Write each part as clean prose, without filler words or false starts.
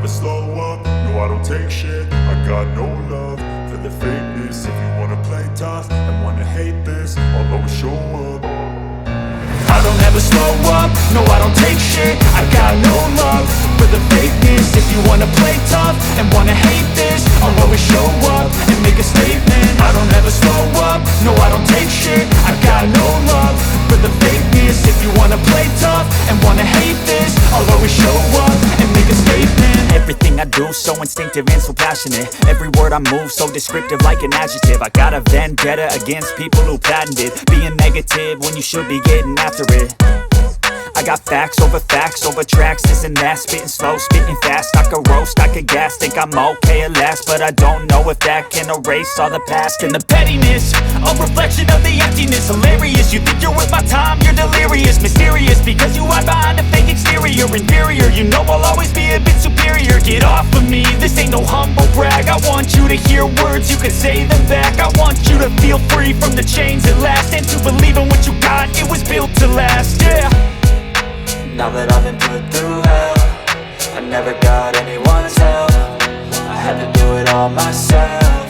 slow up, no I don't take shit. I got no love for the fakeness. If you wanna play tough and wanna hate this, I'll always show up. I don't ever slow up, no I don't take shit. I got no love for the fakeness. If you wanna play tough and wanna hate this, I'll always show up and make a statement. I don't ever slow up, no I don't take shit. I got no love for the fakeness. If you wanna play tough and wanna hate this, I'll always show up and make a statement. Everything I do so instinctive and so passionate. Every word I move so descriptive like an adjective. I got a vendetta against people who patented being negative when you should be getting after it. I got facts over tracks, this and that. Spitting slow, spitting fast, I could roast, I could gas. Think I'm okay at last, but I don't know if that can erase all the past. And the pettiness, a reflection of the emptiness. Hilarious, you think you're worth my time, you're delirious. Mysterious, because you hide behind a fake exterior. Inferior, you know I'll always be a bit superior. Get off of me, this ain't no humble brag. I want you to hear words, you can say them back. I want you to feel free from the chains at last, and to believe in what you got, it was built to last, yeah. Now that I've been put through hell, I never got anyone's help. I had to do it all myself.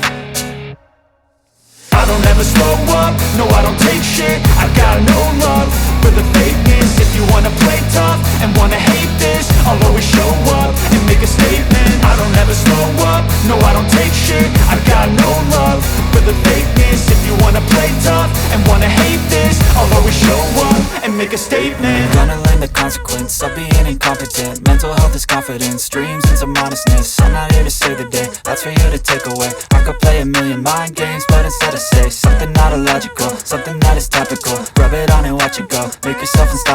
I don't ever slow up, no I don't take shit. I got no love for the fakeness. If you wanna play tough and wanna hate this, I'll always show up and make a statement. I don't ever slow up, no I don't take shit. I got no love for the fakeness. If you wanna play tough and wanna hate this, I'll always show up and make a statement. Gonna learn the consequence of being incompetent. Mental health is confidence, dreams and some honestness. I'm not here to save the day, that's for you to take away. I could play a million mind games, but instead I say something not illogical, something that is topical. Rub it on and watch it go, make yourself unstoppable.